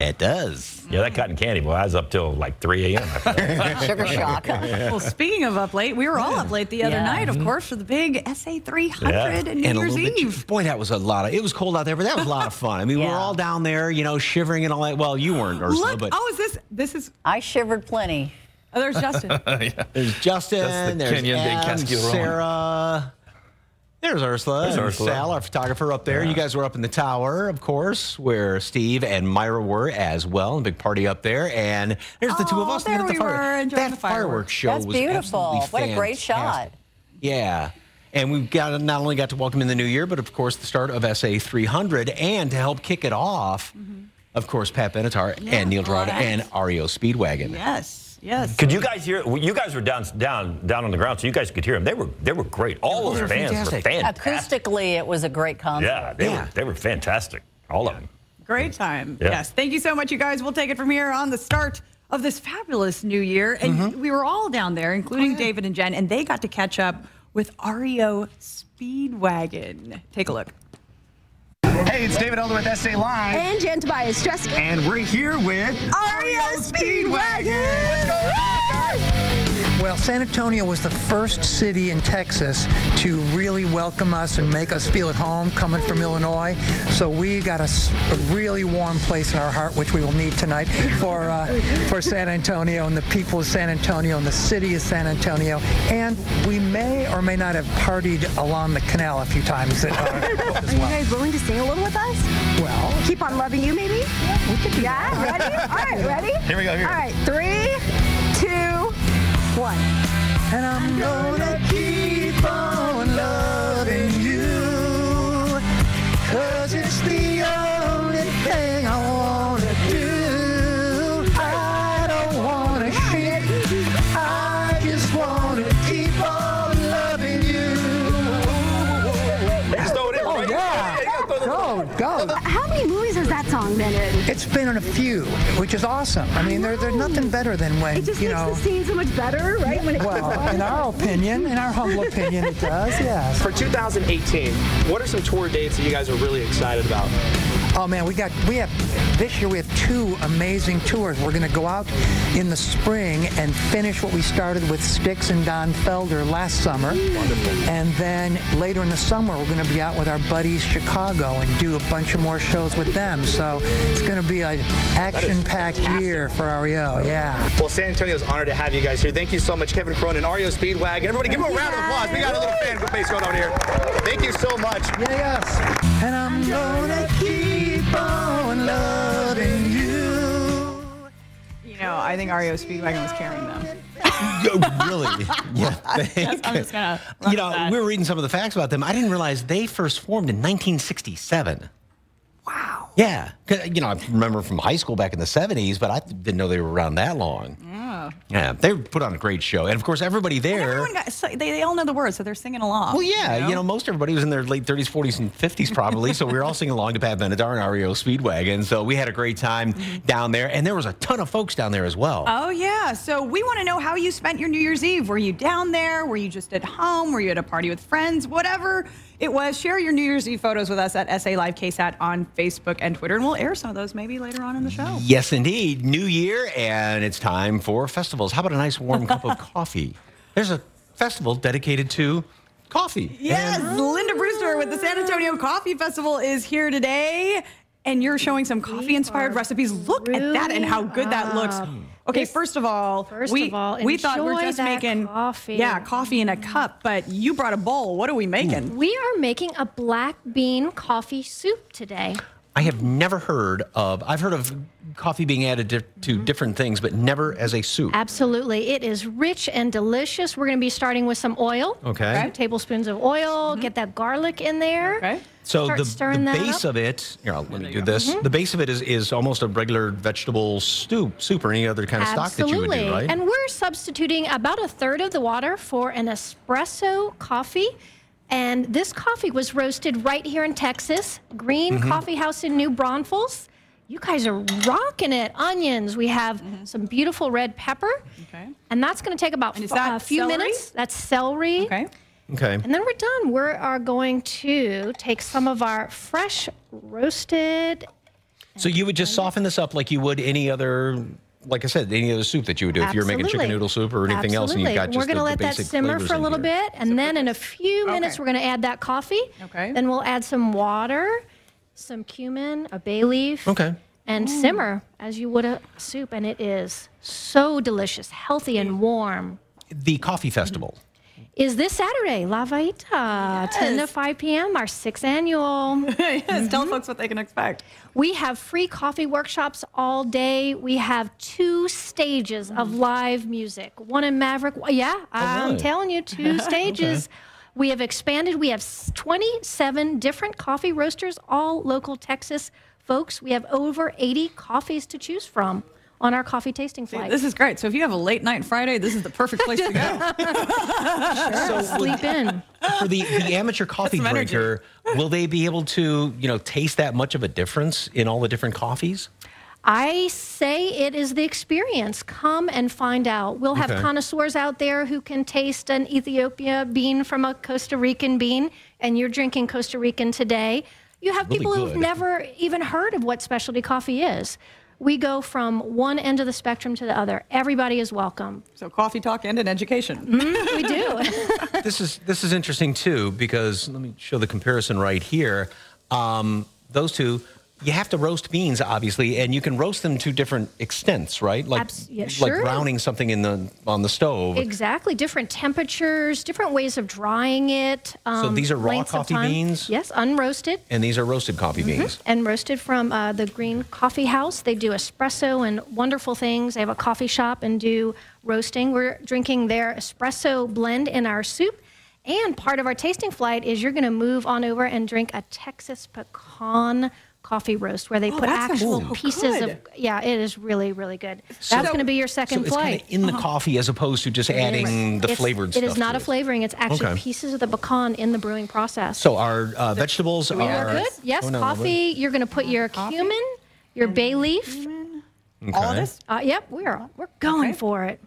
It does. Yeah, that cotton candy, boy, I was up till like 3 a.m. Sugar shock. Well, speaking of up late, we were all up late the other night, of course, for the big SA 300 and New Year's Eve. Boy, that was a lot of. It was cold out there, but that was a lot of fun. I mean, we were all down there, you know, shivering and all that. Well, you weren't, Ursula, Look, but this is. I shivered plenty. Oh, there's Justin. there's Justin. There's Em, Sarah. There's Ursula and Sal, our photographer up there. You guys were up in the tower, of course, where Steve and Myra were as well. A big party up there. And there's the two of us. There we were enjoying the fireworks show That's was beautiful. absolutely What a great fantastic. shot. Yeah. And we've got not only got to welcome in the new year, but of course the start of SA 300. And to help kick it off, of course, Pat Benatar and Neil Dorado and REO Speedwagon. Yes. Yes. Could you guys hear? You guys were down on the ground, so you guys could hear them. They were great. All those fans were fantastic. Acoustically, it was a great concert. Yeah, they were fantastic. All of them. Great time. Yeah. Yes. Thank you so much, you guys. We'll take it from here on the start of this fabulous new year. And we were all down there, including David and Jen, and they got to catch up with REO Speedwagon. Take a look. Hey, it's David Elder with SA Live. And Jen Tobias Tresky. And we're here with REO Speedwagon. Let's go. Well, San Antonio was the first city in Texas to really welcome us and make us feel at home coming from Illinois. So we got a really warm place in our heart, which we will need tonight for San Antonio and the people of San Antonio and the city of San Antonio. And we may or may not have partied along the canal a few times. Are you guys willing to sing a little with us? Well, Keep on Loving You, maybe? Yeah, we could do that. Ready? All right, ready? Here we go. Here. All right, 3, 2, 1. and I'm gonna keep on loving you, 'cause it's the only thing I wanna do. I don't wanna shit, I just wanna keep on loving you. Oh yeah, go. How many movies has that song been in? It's been in a few, which is awesome. I mean, there's nothing better than when, It just you makes know. the scene so much better, right? When it Well, in our opinion, in our humble opinion, it does, yes. For 2018, what are some tour dates that you guys are really excited about? Oh man, this year we have 2 amazing tours. We're going to go out in the spring and finish what we started with Styx and Don Felder last summer. Wonderful. And then later in the summer, we're going to be out with our buddies Chicago and do a bunch of more shows with them. So it's going to be an action-packed year for REO, yeah. Well, San Antonio's honored to have you guys here. Thank you so much, Kevin Cronin, REO Speedwagon. Everybody give them a round of applause. We got a little fan base going on here. Thank you so much. Yes. And I'm gonna keep on loving you. You know, I think REO Speedwagon was carrying them. Really? Yeah. I'm just going to You know, we were reading some of the facts about them. I didn't realize they first formed in 1967. Wow. Yeah. 'Cause, you know, I remember from high school back in the 70s, but I didn't know they were around that long. Yeah, they put on a great show. And, of course, everybody there. They all know the words, so they're singing along. Well, yeah, you know, most everybody was in their late 30s, 40s, and 50s probably, so we were all singing along to Pat Benatar and REO Speedwagon. So we had a great time down there, and there was a ton of folks down there as well. Oh, yeah. So we want to know how you spent your New Year's Eve. Were you down there? Were you just at home? Were you at a party with friends? Whatever it was, share your New Year's Eve photos with us at SA Live KSAT on Facebook and Twitter, and we'll air some of those maybe later on in the show. Yes, indeed. New year, and it's time for festivals. How about a nice warm cup of coffee? There's a festival dedicated to coffee. Yes, Linda Brewster with the San Antonio Coffee Festival is here today, and you're showing some coffee-inspired recipes. Look at that and how good that looks. Okay, first of all, we thought we were just making coffee in a cup, but you brought a bowl. What are we making? We are making a black bean coffee soup today. I have never heard of, I've heard of coffee being added to different things, but never as a soup. Absolutely. It is rich and delicious. We're going to be starting with some oil. Okay. 2 tablespoons of oil. Get that garlic in there. Okay. So Start the stirring that base up. of it, here, let me do this. The base of it is almost a regular vegetable soup or any other kind of stock that you would do, right? And we're substituting about 1/3 of the water for an espresso coffee. And this coffee was roasted right here in Texas, Green Coffee House in New Braunfels. You guys are rocking it. Onions. We have some beautiful red pepper. Okay. And that's going to take about a few celery? minutes. That's celery. Okay. Okay. And then we're done. We are going to take some of our fresh roasted So you would just soften this up like you would any other, like I said, any other soup that you would do. If you're making chicken noodle soup or anything else, and you've got just we're going to let that simmer for a little bit, and then in a few minutes, we're going to add that coffee. Okay. Then we'll add some water, some cumin, a bay leaf. Okay. And simmer as you would a soup, and it is so delicious, healthy and warm. The Coffee Festival is this Saturday, La Vaita, 10 to 5 p.m., our 6th annual. Yes, tell folks what they can expect. We have free coffee workshops all day. We have 2 stages of live music. One in Maverick. Yeah, I'm telling you, 2 stages. Okay. We have expanded. We have 27 different coffee roasters, all local Texas folks. We have over 80 coffees to choose from on our coffee tasting flight. This is great. So if you have a late night Friday, this is the perfect place to go. So sleep in. For the amateur coffee drinker, will they be able to, taste that much of a difference in all the different coffees? I say it is the experience. Come and find out. We'll have connoisseurs out there who can taste an Ethiopia bean from a Costa Rican bean, and you're drinking Costa Rican today. You have people who've never even heard of what specialty coffee is. We go from one end of the spectrum to the other. Everybody is welcome. So coffee talk and an education. We do. This is interesting too, because let me show the comparison right here. Those two, you have to roast beans, obviously, and you can roast them to different extents, right? Like, like browning something on the stove. Exactly. Different temperatures, different ways of drying it. So these are raw coffee beans? Yes, unroasted. And these are roasted coffee beans. And roasted from the Green Coffee House. They do espresso and wonderful things. They have a coffee shop and do roasting. We're drinking their espresso blend in our soup. And part of our tasting flight is you're going to move on over and drink a Texas pecan coffee roast where they put actual pieces of, it is really, really good. So that's going to be your second flight. It's kind of in the coffee as opposed to just adding the flavored stuff. It is not a flavoring. It's actually pieces of the pecan in the brewing process. So our vegetables are good. Yes, coffee. You're going to put your cumin, your bay leaf. All of this? Yep, we're going for it.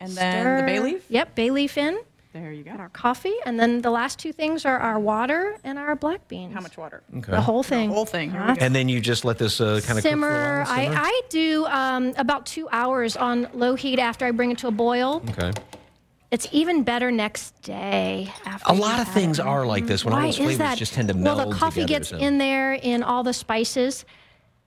And then the bay leaf? Yep, bay leaf in. There you go. And our coffee, and then the last 2 things are our water and our black beans. How much water? Okay. The whole thing. The whole thing. And then you just let this kind of simmer. I do about 2 hours on low heat after I bring it to a boil. Okay. It's even better next day. After a lot of things are like this when all those flavors just tend to meld together. Well, the coffee gets in there in all the spices.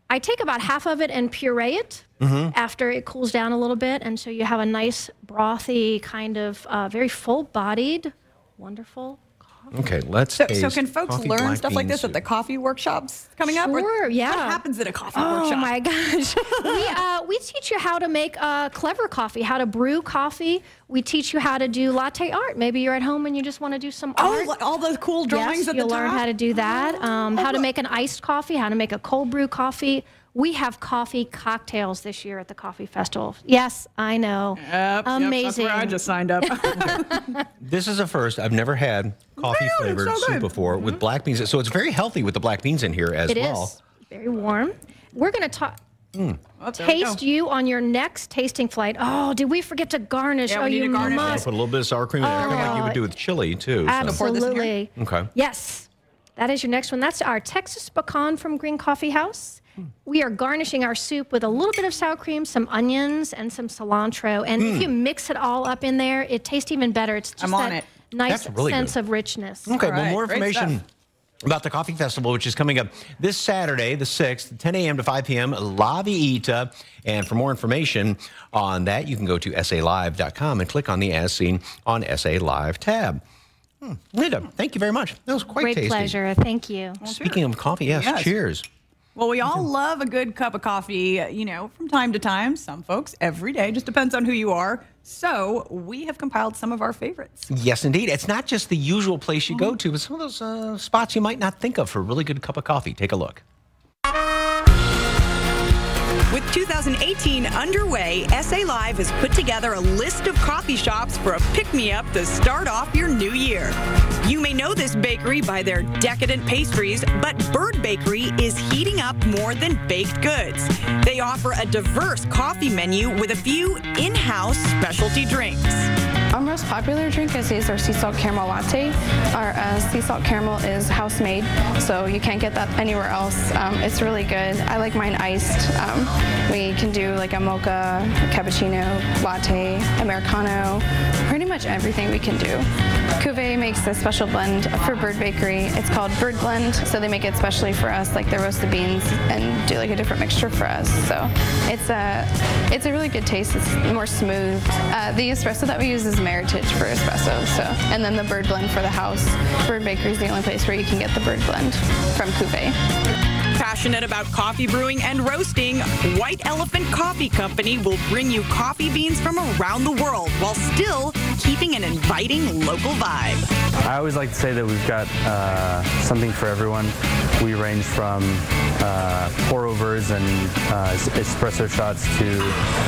I take about half of it and puree it after it cools down a little bit. And so you have a nice brothy kind of very full-bodied, wonderful coffee. Okay, let's So can folks learn stuff like this at the coffee workshops coming up? Sure, yeah. What happens at a coffee workshop? Oh, my gosh. We teach you how to make clever coffee, how to brew coffee. We teach you how to do latte art. Maybe you're at home and you just want to do some art. Oh, all those cool drawings at the top? You'll learn how to do that. How to make an iced coffee, how to make a cold brew coffee. We have coffee cocktails this year at the Coffee Festival. Yes, I know. Yep, amazing. That's where I just signed up. This is a first. I've never had coffee-flavored soup before with black beans. So it's very healthy with the black beans in here as well. It is. Very warm. We're going to taste you on your next tasting flight. Oh, did we forget to garnish? Yeah, we need to garnish. Put a little bit of sour cream in there, like you would do with chili, too. Absolutely. So. Okay. Yes. That is your next one. That's our Texas pecan from Green Coffee House. We are garnishing our soup with a little bit of sour cream, some onions, and some cilantro. And if you mix it all up in there, it tastes even better. It's just that nice sense of richness. Okay, well, more information about the Coffee Festival, which is coming up this Saturday, the 6th, 10 a.m. to 5 p.m., La Vaita. And for more information on that, you can go to SALive.com and click on the As Seen on SA Live tab. Linda, thank you very much. That was quite tasty. Great pleasure. Thank you. Well, speaking of coffee, yes, cheers. Well, we all love a good cup of coffee, from time to time. Some folks every day. Just depends on who you are. So we have compiled some of our favorites. Yes, indeed. It's not just the usual place you go to, but some of those spots you might not think of for a really good cup of coffee. Take a look. With 2018 underway, SA Live has put together a list of coffee shops for a pick-me-up to start off your new year. You may know this bakery by their decadent pastries, but Bird Bakery is heating up more than baked goods. They offer a diverse coffee menu with a few in-house specialty drinks. Our most popular drink is our sea salt caramel latte. Our sea salt caramel is house made, so you can't get that anywhere else. It's really good. I like mine iced. We can do like a mocha, cappuccino, latte, Americano, pretty much everything we can do. Cuvée makes a special blend for Bird Bakery. It's called Bird Blend, so they make it specially for us, like the roasted beans, and do like a different mixture for us. So it's a really good taste. It's more smooth. The espresso that we use is Meritage for espresso, and then the Bird Blend for the house. Bird Bakery is the only place where you can get the Bird Blend from Cuvée. Passionate about coffee brewing and roasting, White Elephant Coffee Company will bring you coffee beans from around the world while still keeping an inviting local vibe. I always like to say that we've got something for everyone. We range from pour-overs and espresso shots to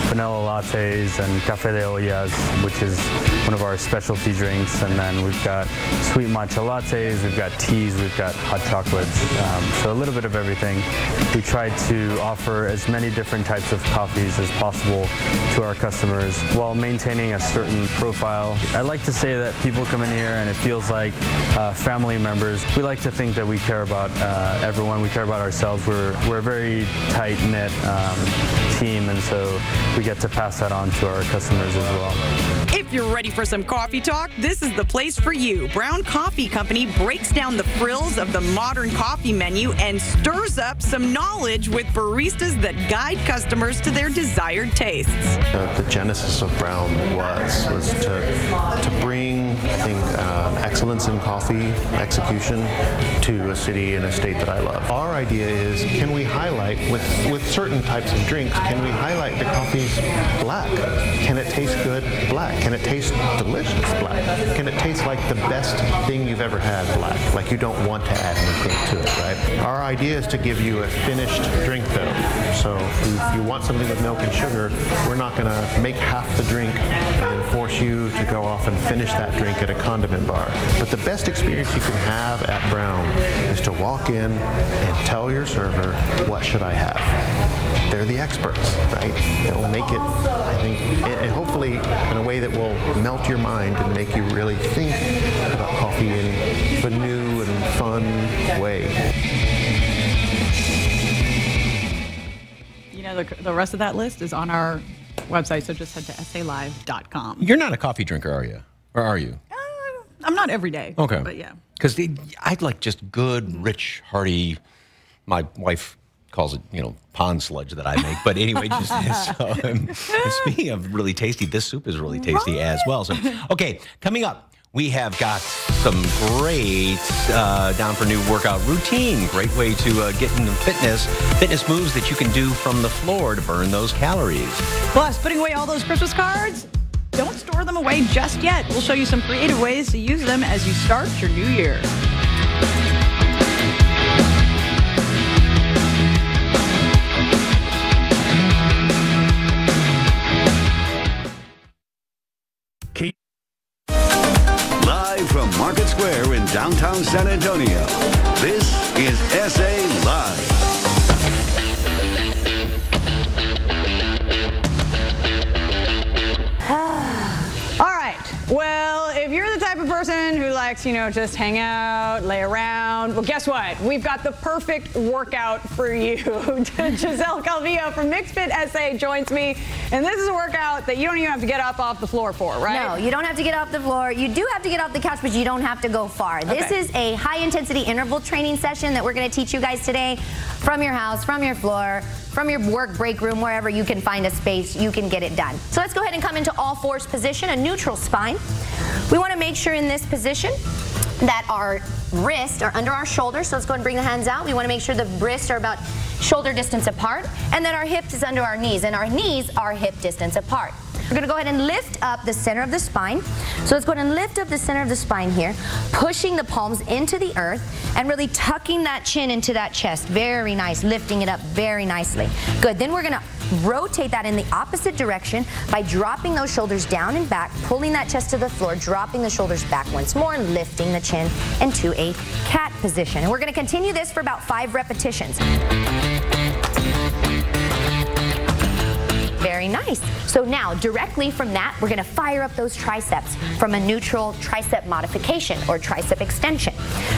vanilla lattes and café de ollas, which is one of our specialty drinks. And then we've got sweet matcha lattes, we've got teas, we've got hot chocolates. So a little bit of everything. We try to offer as many different types of coffees as possible to our customers while maintaining a certain profile. I like to say that people come in here and it feels like family members. We like to think that we care about everyone. We care about ourselves. We're a very tight-knit team, and so we get to pass that on to our customers as well. If you're ready for some coffee talk, this is the place for you. Brown Coffee Company breaks down the frills of the modern coffee menu and stirs up some knowledge with baristas that guide customers to their desired tastes. The genesis of Brown was to bring, I think, excellence in coffee execution to a city and a state that I love. Our idea is, can we highlight, with certain types of drinks, can we highlight the coffee's black? Can it taste good black? Can it taste delicious black? Can it taste like the best thing you've ever had black? Like you don't want to add anything to it, right? Our idea is to give you a finished drink though. So if you want something with milk and sugar, we're not going to make half the drink and force you to go off and finish that drink at a condiment bar. But the best experience you can have at Brown is to walk in and tell your server, what should I have? They're the experts, right? They'll make it, I think, and hopefully in a way that will melt your mind and make you really think about coffee in a new and fun way. You know, the rest of that list is on our website, so just head to salive.com. You're not a coffee drinker, are you? Or are you? I'm not every day. Okay. But yeah. Because I'd like just good, rich, hearty, my wife calls it, pond sludge that I make. But anyway, speaking of really tasty, this soup is really tasty as well. So, okay, coming up, we have got some great down for new workout routine. Great way to get into fitness moves that you can do from the floor to burn those calories. Plus, putting away all those Christmas cards, don't store them away just yet. We'll show you some creative ways to use them as you start your new year. Live from Market Square in downtown San Antonio, this is SA Live. All right. Well, if you're the type of person who likes, just hang out, lay around, well, guess what? We've got the perfect workout for you. Giselle Calvillo from MixFit SA joins me, and this is a workout that you don't even have to get up off the floor for, right? No, you don't have to get off the floor. You do have to get off the couch, but you don't have to go far. Okay. This is a high-intensity interval training session that we're going to teach you guys today from your house, from your floor, from your work break room, wherever you can find a space, you can get it done. So let's go ahead and come into all fours position, a neutral spine. We want to make sure in this position that our wrists are under our shoulders. So let's go ahead and bring the hands out. We want to make sure the wrists are about shoulder distance apart, and that our hips is under our knees, and our knees are hip distance apart. We're going to go ahead and lift up the center of the spine. So let's go ahead and lift up the center of the spine here, pushing the palms into the earth and really tucking that chin into that chest. Very nice, lifting it up very nicely. Good, then we're going to rotate that in the opposite direction by dropping those shoulders down and back, pulling that chest to the floor, dropping the shoulders back once more, and lifting the chin into a cat position. And we're going to continue this for about 5 repetitions. Very nice. So now, directly from that, we're gonna fire up those triceps from a neutral tricep modification or tricep extension.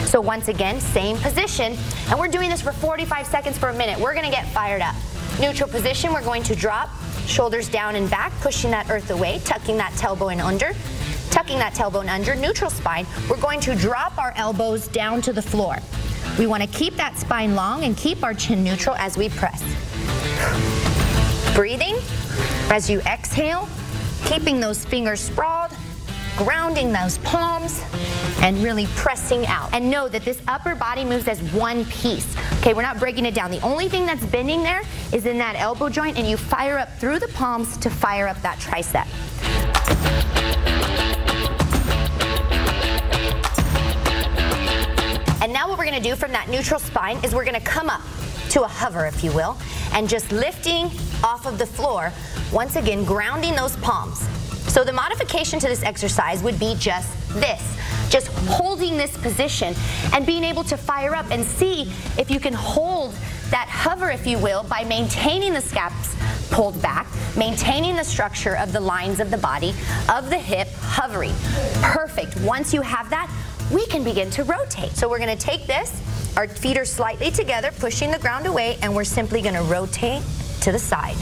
So once again, same position, and we're doing this for 45 seconds for a minute. We're gonna get fired up. Neutral position, we're going to drop, shoulders down and back, pushing that earth away, tucking that tailbone under. Tucking that tailbone under, neutral spine, we're going to drop our elbows down to the floor. We want to keep that spine long and keep our chin neutral as we press. Breathing as you exhale, keeping those fingers sprawled, grounding those palms, and really pressing out. And know that this upper body moves as one piece. Okay, we're not breaking it down. The only thing that's bending there is in that elbow joint, and you fire up through the palms to fire up that tricep. And now what we're gonna do from that neutral spine is we're gonna come up to a hover, if you will, and just lifting off of the floor, once again, grounding those palms. So the modification to this exercise would be just this, just holding this position and being able to fire up and see if you can hold that hover, if you will, by maintaining the scaps pulled back, maintaining the structure of the lines of the body, of the hip, hovering. Perfect. Once you have that, we can begin to rotate. So we're gonna take this, our feet are slightly together, pushing the ground away, and we're simply gonna rotate to the side.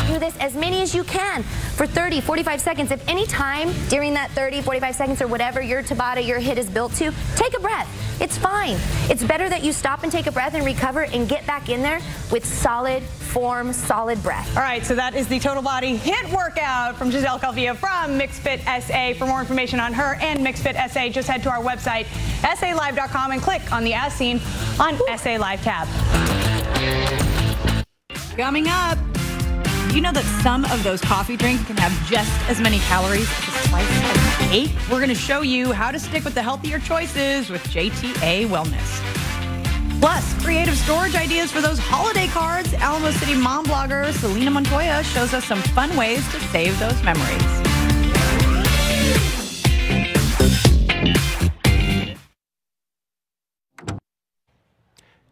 Do this as many as you can for 30, 45 seconds. If any time during that 30, 45 seconds or whatever your Tabata, your HIIT is built to, take a breath. It's fine. It's better that you stop and take a breath and recover and get back in there with solid form, solid breath. All right, so that is the total body HIIT workout from Giselle Calvillo from MixFit SA. For more information on her and MixFit SA, just head to our website, SALive.com, and click on the As Seen on SA Live tab. Coming up, you know that some of those coffee drinks can have just as many calories as a slice of cake? We're going to show you how to stick with the healthier choices with JTA Wellness. Plus, creative storage ideas for those holiday cards. Alamo City mom blogger Selena Montoya shows us some fun ways to save those memories.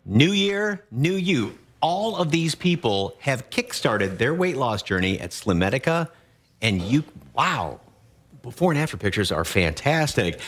New year, new you. All of these people have kickstarted their weight loss journey at Slimmedica, and wow, before and after pictures are fantastic.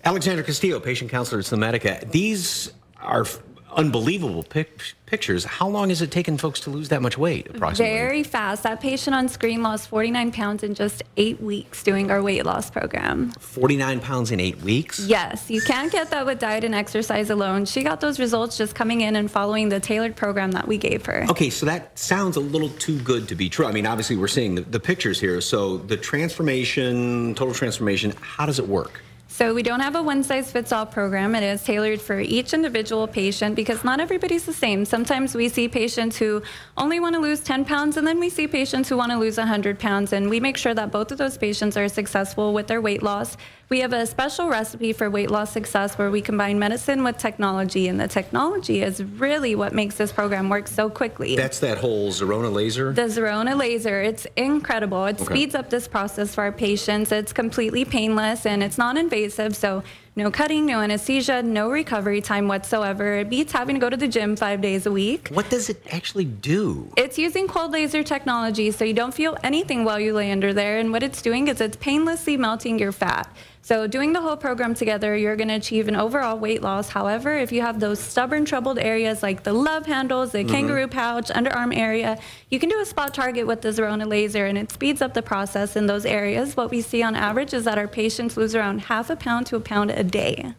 Alexandra Castillo, patient counselor at Slimmedica. These are unbelievable pictures. How long has it taken folks to lose that much weight, approximately? Very fast. That patient on screen lost 49 pounds in just 8 weeks doing our weight loss program. 49 pounds in 8 weeks? Yes. You can't get that with diet and exercise alone. She got those results just coming in and following the tailored program that we gave her. Okay, so that sounds a little too good to be true. I mean, obviously we're seeing the pictures here. So the transformation, total transformation, how does it work? So we don't have a one-size-fits-all program. It is tailored for each individual patient because not everybody's the same. Sometimes we see patients who only want to lose 10 pounds, and then we see patients who want to lose 100 pounds, and we make sure that both of those patients are successful with their weight loss. We have a special recipe for weight loss success where we combine medicine with technology, and the technology is really what makes this program work so quickly. That's that whole Zerona laser? The Zerona laser. It's incredible. It speeds up this process for our patients. It's completely painless, and it's non-invasive, so no cutting, no anesthesia, no recovery time whatsoever. It beats having to go to the gym 5 days a week. What does it actually do? It's using cold laser technology, so you don't feel anything while you lay under there, and what it's doing is it's painlessly melting your fat. So doing the whole program together, you're going to achieve an overall weight loss. However, if you have those stubborn, troubled areas like the love handles, the kangaroo pouch, underarm area, you can do a spot target with the Zerona laser, and it speeds up the process in those areas. What we see on average is that our patients lose around ½ pound to a pound a day.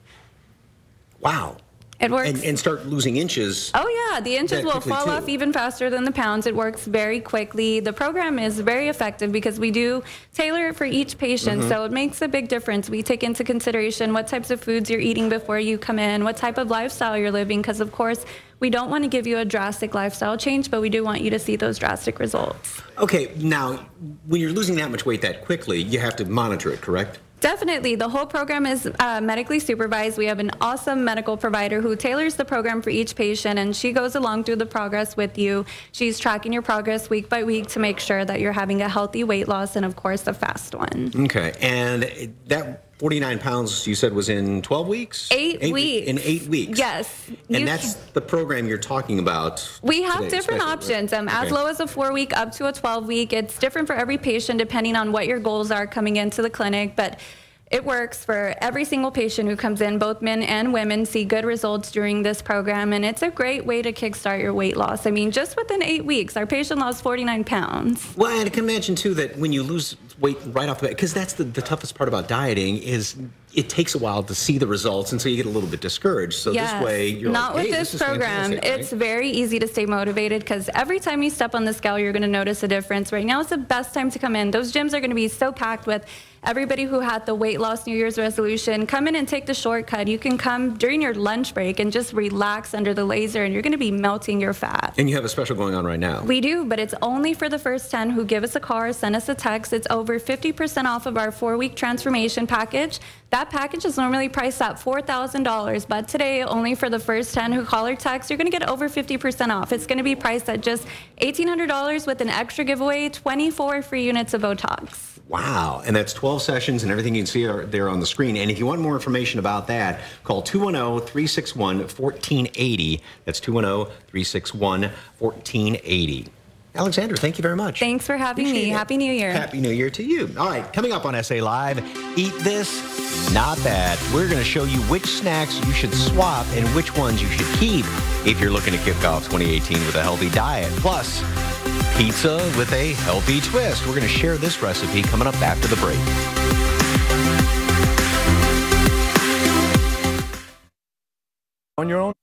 Wow. It works. And start losing inches. Oh, yeah. The inches will fall off even faster than the pounds. It works very quickly. The program is very effective because we do tailor it for each patient, so it makes a big difference. We take into consideration what types of foods you're eating before you come in, what type of lifestyle you're living, because, of course, we don't want to give you a drastic lifestyle change, but we do want you to see those drastic results. Okay. Now, when you're losing that much weight that quickly, you have to monitor it, correct? Definitely. The whole program is medically supervised. We have an awesome medical provider who tailors the program for each patient, and she goes along through the progress with you. She's tracking your progress week by week to make sure that you're having a healthy weight loss and, of course, a fast one. Okay. And that 49 pounds, you said, was in 12 weeks? 8 weeks. In 8 weeks. Yes. And that's the program you're talking about. We have different options, as low as a 4-week up to a 12-week. It's different for every patient depending on what your goals are coming into the clinic, but it works for every single patient who comes in. Both men and women see good results during this program, and it's a great way to kickstart your weight loss. I mean, just within 8 weeks, our patient lost 49 pounds. Well, and I can imagine, too, that when you lose weight right off the bat, because that's the toughest part about dieting is it takes a while to see the results, and so you get a little bit discouraged. So this way, you're not like, hey, with this program. Right? It's very easy to stay motivated because every time you step on the scale, you're going to notice a difference. Right now is the best time to come in. Those gyms are going to be so packed with everybody who had the weight loss New Year's resolution. Come in and take the shortcut. You can come during your lunch break and just relax under the laser, and you're going to be melting your fat. And you have a special going on right now. We do, but it's only for the first 10 who give us a call or send us a text. It's over 50% off of our 4-week transformation package. That package is normally priced at $4,000, but today, only for the first 10 who call or text, you're going to get over 50% off. It's going to be priced at just $1,800 with an extra giveaway, 24 free units of Botox. Wow, and that's 12 sessions, and everything you can see are there on the screen. And if you want more information about that, call 210-361-1480. That's 210-361-1480. Alexandra, thank you very much. Thanks for having me. Happy New Year. Happy New Year to you. All right, coming up on SA Live, eat this, not that. We're going to show you which snacks you should swap and which ones you should keep if you're looking to kick off 2018 with a healthy diet. Plus, pizza with a healthy twist. We're going to share this recipe coming up after the break. On your own.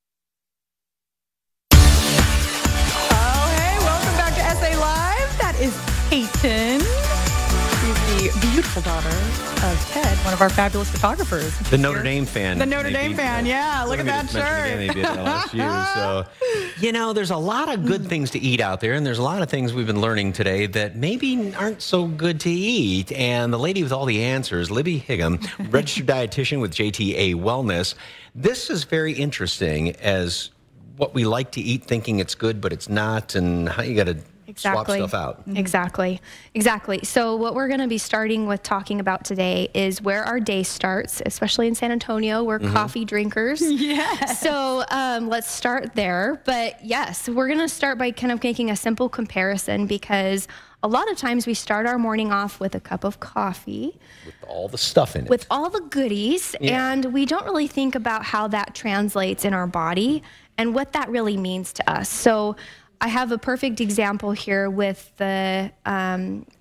Is Peyton. She's the beautiful daughter of Ted, one of our fabulous photographers. The Notre Dame fan. The Notre Dame fan, yeah. Look at that shirt. They beat LSU, so, you know, there's a lot of good things to eat out there, and there's a lot of things we've been learning today that maybe aren't so good to eat. And the lady with all the answers, Libby Higham, registered dietitian with JTA Wellness. This is very interesting as what we like to eat thinking it's good, but it's not, and how you got to swap stuff out. Exactly. So what we're going to be starting with talking about today is where our day starts, especially in San Antonio. We're coffee drinkers. Yes. So let's start there. But yes, we're going to start by kind of making a simple comparison because a lot of times we start our morning off with a cup of coffee. With all the stuff in it. With all the goodies. Yeah. And we don't really think about how that translates in our body and what that really means to us. So I have a perfect example here with a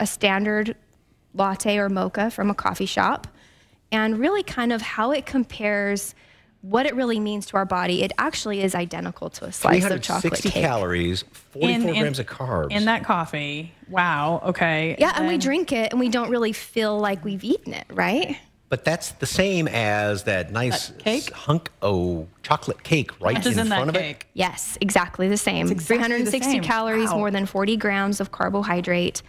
standard latte or mocha from a coffee shop, and really kind of how it compares what it really means to our body. It actually is identical to a slice of chocolate cake. 360 calories, 44 grams of carbs. In that coffee. Wow, okay. Yeah, and we drink it, and we don't really feel like we've eaten it, right? But that's the same as that nice hunk of chocolate cake right in front of it. Yes, exactly the same. Exactly 360 calories, more than 40 grams of carbohydrate.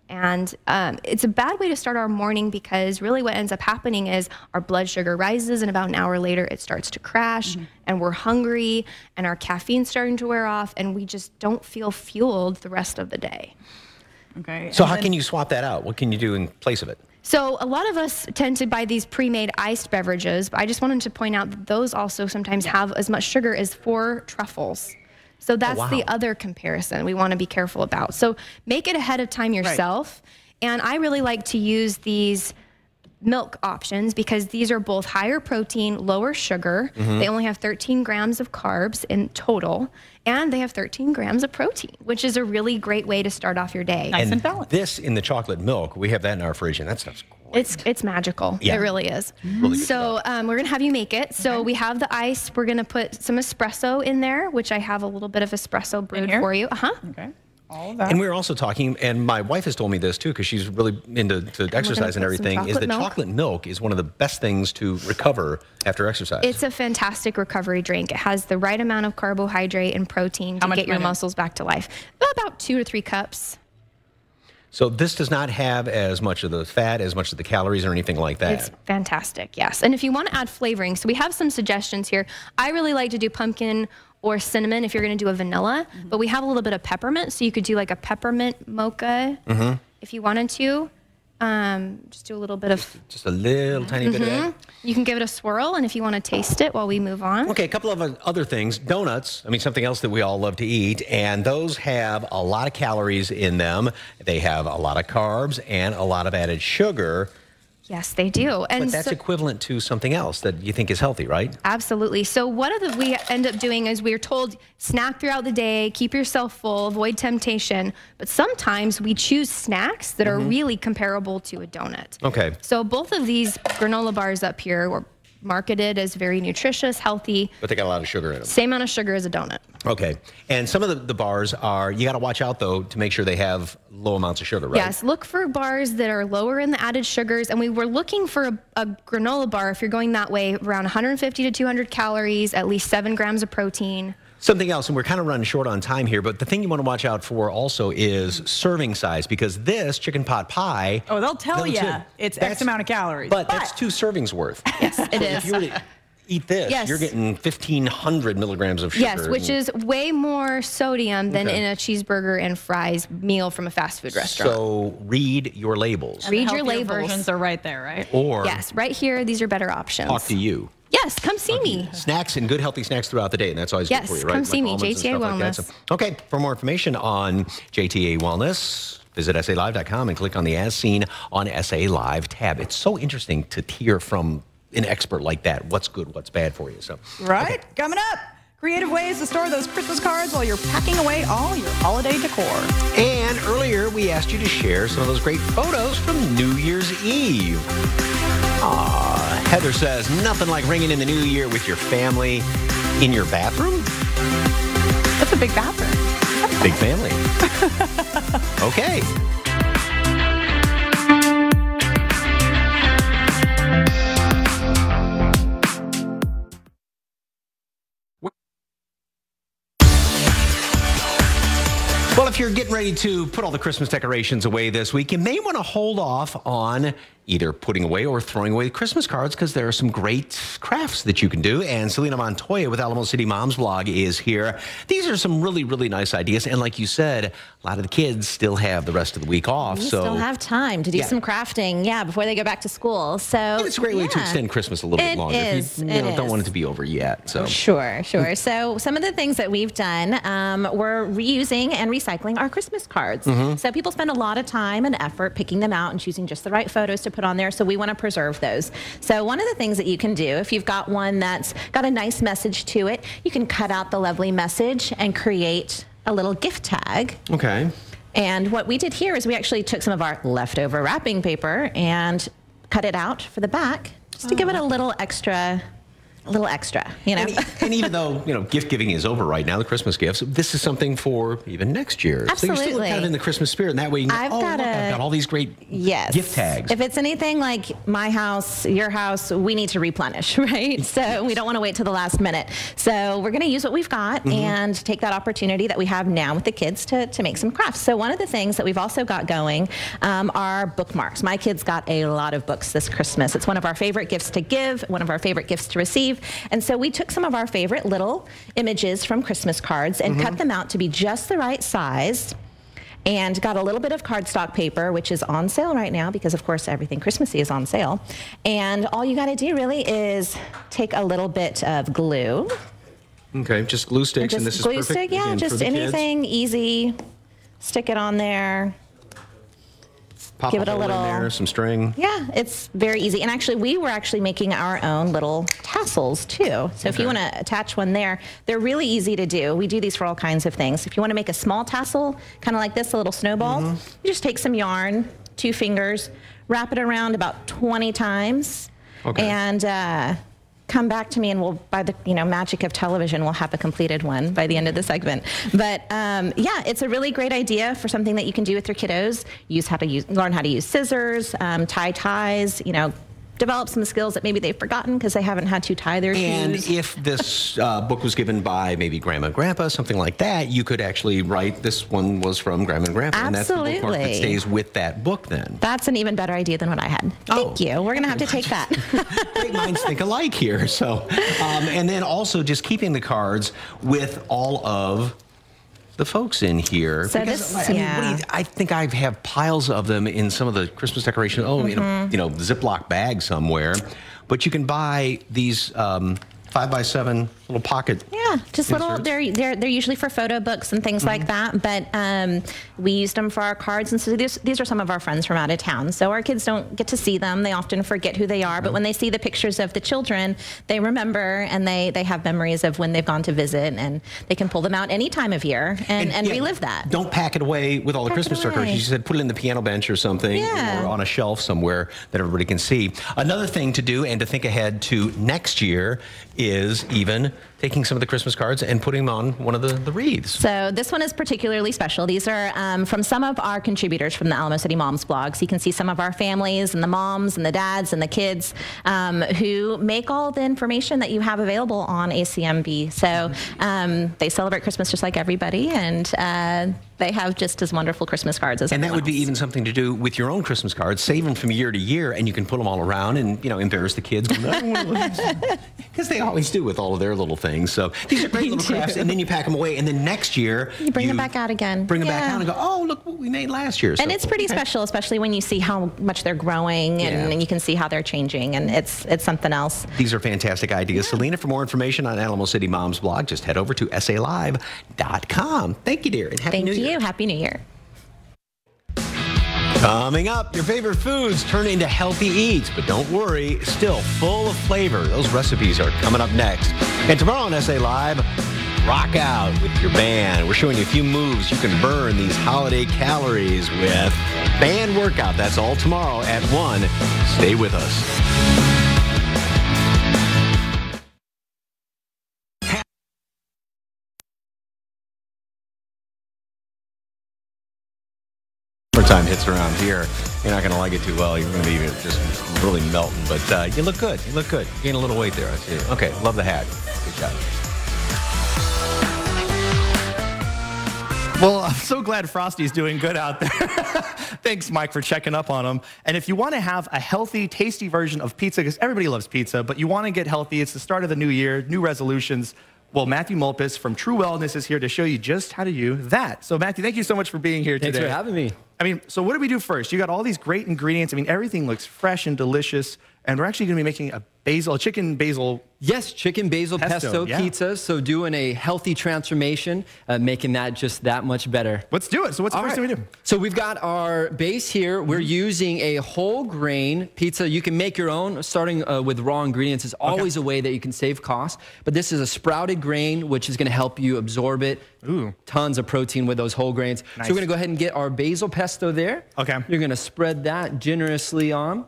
And it's a bad way to start our morning because really what ends up happening is our blood sugar rises and about an hour later it starts to crash and we're hungry and our caffeine's starting to wear off and we just don't feel fueled the rest of the day. Okay. So how can you swap that out? What can you do in place of it? So a lot of us tend to buy these pre-made iced beverages, but I just wanted to point out that those also sometimes have as much sugar as 4 truffles. So that's the other comparison we want to be careful about. So make it ahead of time yourself. Right. And I really like to use these milk options because these are both higher protein, lower sugar. They only have 13 grams of carbs in total, and they have 13 grams of protein, which is a really great way to start off your day. Nice and balanced. This in the chocolate milk, we have that in our fridge, and that stuff's great. It's magical. Yeah. It really is. Really good so we're going to have you make it. So we have the ice. We're going to put some espresso in there, which I have a little bit of espresso brewed for you. Okay. All of that. And we were also talking, and my wife has told me this too, because she's really into exercise and everything, is that chocolate milk is one of the best things to recover after exercise. It's a fantastic recovery drink. It has the right amount of carbohydrate and protein to get your muscles back to life. About 2 to 3 cups. So this does not have as much of the fat, as much of the calories or anything like that. It's fantastic, yes. And if you want to add flavoring, so we have some suggestions here. I really like to do pumpkin or cinnamon if you're going to do a vanilla, but we have a little bit of peppermint, so you could do like a peppermint mocha if you wanted to. Just do a little bit of... Just a little tiny bit of that. You can give it a swirl, and if you want to taste it while we move on. Okay, a couple of other things. Donuts, I mean, something else that we all love to eat, and those have a lot of calories in them. They have a lot of carbs and a lot of added sugar. Yes, they do. And but that's equivalent to something else that you think is healthy, right? Absolutely. So what we end up doing is we're told snack throughout the day, keep yourself full, avoid temptation. But sometimes we choose snacks that are really comparable to a donut. Okay. So both of these granola bars up here were marketed as very nutritious, healthy. But they got a lot of sugar in them. Same amount of sugar as a donut. Okay. And some of the bars are, you got to watch out, though, to make sure they have low amounts of sugar, right? Yes. Look for bars that are lower in the added sugars. And we were looking for a granola bar, if you're going that way, around 150 to 200 calories, at least 7 grams of protein. Something else, and we're kind of running short on time here, but the thing you want to watch out for also is serving size, because this chicken pot pie... Oh, they'll tell you it's X amount of calories. But that's 2 servings worth. Yes, it is. If you were to eat this, you're getting 1,500 milligrams of sugar. Yes, which is way more sodium than in a cheeseburger and fries meal from a fast food restaurant. So read your labels. Read your labels. Versions are right there, right? Or... Yes, right here, these are better options. Talk to you. Yes, come see me. Snacks and good healthy snacks throughout the day, and that's always good for you, right? Yes, come see me, JTA Wellness. So, okay, for more information on JTA Wellness, visit SALive.com and click on the As Seen on SA Live tab. It's so interesting to hear from an expert like that what's good, what's bad for you. So, right, coming up. Creative ways to store those Christmas cards while you're packing away all your holiday decor. And earlier, we asked you to share some of those great photos from New Year's Eve. Heather says, nothing like ringing in the new year with your family in your bathroom. That's a big bathroom. Big family. Okay. Well, if you're getting ready to put all the Christmas decorations away this week, you may want to hold off on either putting away or throwing away Christmas cards, because there are some great crafts that you can do. And Selena Montoya with Alamo City Moms Blog is here. These are some really, really nice ideas. And like you said, a lot of the kids still have the rest of the week off. We still have time to do some crafting, before they go back to school. So and it's a great way to extend Christmas a little bit longer. If you don't want it to be over yet. So Sure. So some of the things that we've done, we're reusing and recycling our Christmas cards. So people spend a lot of time and effort picking them out and choosing just the right photos to put on there. So we want to preserve those. So one of the things that you can do, if you've got one that's got a nice message to it, you can cut out the lovely message and create a little gift tag. Okay. And what we did here is we actually took some of our leftover wrapping paper and cut it out for the back, just to give it a little extra, you know. And even though, gift giving is over right now, the Christmas gifts, this is something for even next year. Absolutely. So you're still kind of in the Christmas spirit, and that way you can I've got all these great gift tags. If it's anything like my house, your house, we need to replenish, right? So we don't want to wait till the last minute. So we're going to use what we've got and take that opportunity that we have now with the kids to make some crafts. So one of the things that we've also got going are bookmarks. My kids got a lot of books this Christmas. It's one of our favorite gifts to give, one of our favorite gifts to receive. And so we took some of our favorite little images from Christmas cards and cut them out to be just the right size, and got a little bit of cardstock paper, which is on sale right now because, of course, everything Christmassy is on sale. And all you got to do really is take a little bit of glue. Okay, just glue sticks, and this is perfect. Glue stick, yeah, just anything easy. Stick it on there. Pop Give it a hole little in there, some string. Yeah, it's very easy. And actually, we were making our own little tassels too. So if you want to attach one there, they're really easy to do. We do these for all kinds of things. If you want to make a small tassel, kind of like this, a little snowball, you just take some yarn, 2 fingers, wrap it around about 20 times, and come back to me, and we'll, by the magic of television, we'll have a completed one by the end of the segment. But yeah, it's a really great idea for something that you can do with your kiddos. Learn how to use scissors, tie ties, develop some skills that maybe they've forgotten because they haven't had to tie their shoes. And if this book was given by maybe Grandma and Grandpa, something like that, you could actually write, this one was from Grandma and Grandpa. Absolutely. And that's the bookmark that stays with that book then. That's an even better idea than what I had. Thank you. We're going to have to take that. Great minds think alike here. So, and then also just keeping the cards with all of the folks in here. So because, this, I think I have piles of them in some of the Christmas decorations. Oh, in a Ziploc bag somewhere. But you can buy these 5x7 little pocket. Yeah, just little. They're usually for photo books and things like that. But we used them for our cards, and so these are some of our friends from out of town. So our kids don't get to see them; they often forget who they are. But when they see the pictures of the children, they remember, and they have memories of when they've gone to visit, and they can pull them out any time of year and relive that. Don't pack it away with all the Christmas decorations. You said put it in the piano bench or something, or on a shelf somewhere that everybody can see. Another thing to do and to think ahead to next year is even taking some of the Christmas cards and putting them on one of the wreaths. So this one is particularly special. These are from some of our contributors from the Alamo City Moms blogs. You can see some of our families and the moms and the dads and the kids who make all the information that you have available on ACMB. So they celebrate Christmas just like everybody, and they have just as wonderful Christmas cards as And that would be even something to do with your own Christmas cards. Save them from year to year, and you can put them all around and, embarrass the kids. Because they always do with all of their little things. So these are great little crafts, and then you pack them away, and then next year you bring them back out again. Bring them back out and go, oh, look what we made last year. And it's pretty special, especially when you see how much they're growing, and you can see how they're changing, and it's something else. These are fantastic ideas. Selena, for more information on Alamo City Moms blog, just head over to SALive.com. Thank you, dear, and Happy New Year. Thank you. Happy New Year. Coming up, your favorite foods turn into healthy eats, but don't worry, still full of flavor. Those recipes are coming up next. And tomorrow on SA Live, rock out with your band. We're showing you a few moves you can burn these holiday calories with. Band workout, that's all tomorrow at 1. Stay with us. Time hits around here, you're not going to like it too well. You're going to be just really melting, but you look good. You look good. You gained a little weight there, I see. Okay, love the hat. Good job. Well, I'm so glad Frosty's doing good out there. Thanks, Mike, for checking up on him. And if you want to have a healthy, tasty version of pizza, because everybody loves pizza, but you want to get healthy, it's the start of the new year, new resolutions. Well, Matthew Mulpis from True Wellness is here to show you just how to do that. So, Matthew, thank you so much for being here today. Thanks for having me. I mean, so what do we do first? You got all these great ingredients. I mean, everything looks fresh and delicious. And we're actually going to be making a chicken basil. Yes, chicken basil pesto pizza. So doing a healthy transformation, making that just that much better. Let's do it. So what's the first thing we do? So we've got our base here. We're using a whole grain pizza. You can make your own. Starting with raw ingredients is always a way that you can save costs. But this is a sprouted grain, which is going to help you absorb it. Ooh. Tons of protein with those whole grains. Nice. So we're going to go ahead and get our basil pesto there. Okay. You're going to spread that generously on.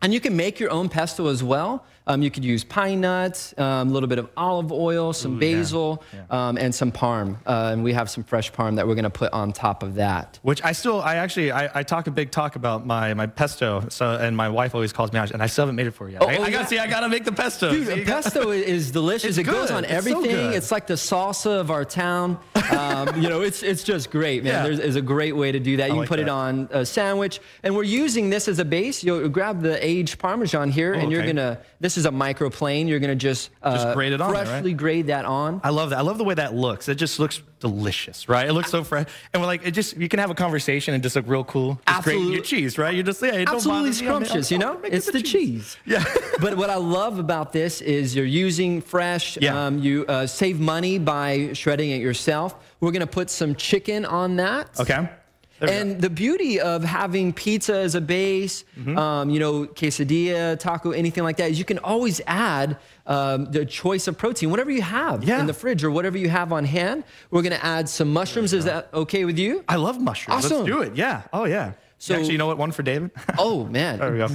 And you can make your own pesto as well. You could use pine nuts, a little bit of olive oil, some basil, and some parm. And we have some fresh parm that we're going to put on top of that. Which I talk a big talk about my pesto. So, and my wife always calls me out, and I still haven't made it for you yet. I got to make the pesto. Dude, pesto is delicious. It goes on everything. It's like the salsa of our town. It's just great, man. There's a great way to do that. You can put it on a sandwich. And we're using this as a base. You'll grab the aged Parmesan here, and you're going to, this is a microplane. You're going to just grate it on, freshly grade that on. I love that. I love the way that looks. It just looks delicious, right? It looks so fresh. And we're like, you can have a conversation and just look real cool. Just grating your cheese, right? You're just, absolutely scrumptious, It's the cheese. Yeah. But what I love about this is you're using fresh. You save money by shredding it yourself. We're going to put some chicken on that. Okay. And the beauty of having pizza as a base, quesadilla, taco, anything like that, is you can always add the choice of protein, whatever you have in the fridge or whatever you have on hand. We're going to add some mushrooms. Is that okay with you? I love mushrooms. Awesome. Let's do it. Yeah. Oh, yeah. So, actually, you know what? One for David. Oh, man. There we go.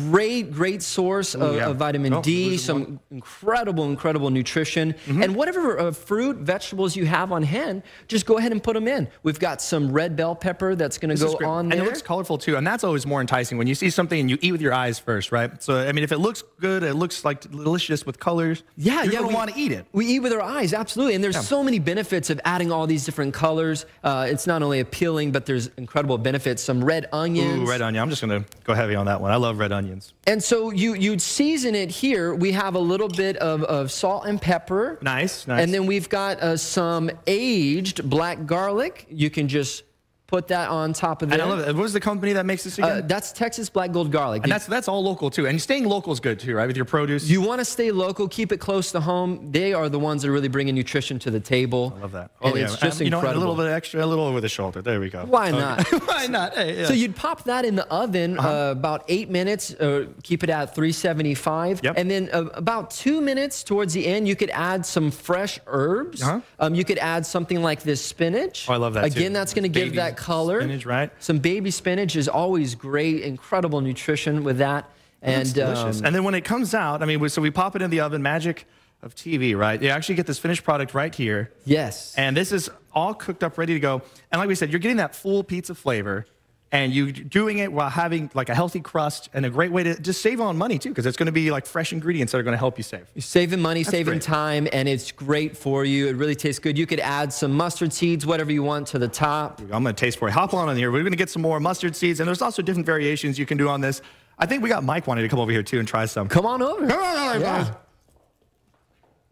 Great source of vitamin D, some incredible nutrition. And whatever fruit, vegetables you have on hand, just go ahead and put them in. We've got some red bell pepper that's going to go on there. And it looks colorful, too. And that's always more enticing when you see something and you eat with your eyes first, right? So, I mean, if it looks good, it looks like delicious with colors. Yeah, you're going to want to eat it. We eat with our eyes, absolutely. And there's so many benefits of adding all these different colors. It's not only appealing, but there's incredible benefits. Some red onion. Ooh, red onion. I'm just going to go heavy on that one. I love red onions. And so you'd season it here. We have a little bit of salt and pepper. Nice. And then we've got some aged black garlic. You can just put that on top of there. And I love it. What was the company that makes this again? That's Texas Black Gold Garlic. And that's all local, too. And staying local is good, too, right, with your produce? You want to stay local, keep it close to home. They are the ones that are really bringing nutrition to the table. I love that. And it's just you know incredible. What, a little bit extra, a little over the shoulder. There we go. Why not? Why not? Hey, yeah. So you'd pop that in the oven about 8 minutes, keep it at 375. Yep. And then about 2 minutes towards the end, you could add some fresh herbs. You could add something like this spinach. Oh, I love that, Again, that's going to give that color. Spinach, right? Some baby spinach is always great, incredible nutrition with that. And delicious. And then when it comes out, I mean, so we pop it in the oven, magic of TV, right? You actually get this finished product right here. Yes. And this is all cooked up, ready to go. And like we said, you're getting that full pizza flavor. And you're doing it while having like a healthy crust and a great way to just save on money, too, because it's going to be like fresh ingredients that are going to help you save. You're saving money, saving time, and it's great for you. It really tastes good. You could add some mustard seeds, whatever you want, to the top. I'm going to taste for you. Hop on in here. We're going to get some more mustard seeds, and there's also different variations you can do on this. I think we got Mike wanting to come over here, too, and try some. Come on over. Come on over, guys.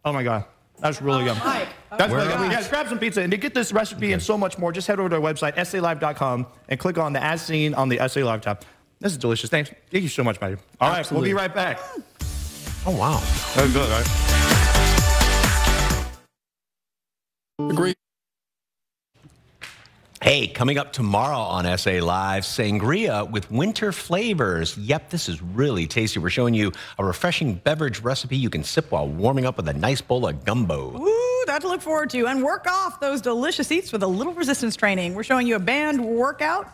Oh, my God. That's really good. That's really good. Yeah, grab some pizza. And to get this recipe and so much more, just head over to our website, SALive.com, and click on the As Seen on the SA Live tab. This is delicious. Thank you so much, buddy. All right, we'll be right back. Oh, wow. That was good, right? Agree. Hey, coming up tomorrow on SA Live, sangria with winter flavors. Yep, this is really tasty. We're showing you a refreshing beverage recipe you can sip while warming up with a nice bowl of gumbo. Ooh, that to look forward to. And work off those delicious eats with a little resistance training. We're showing you a band workout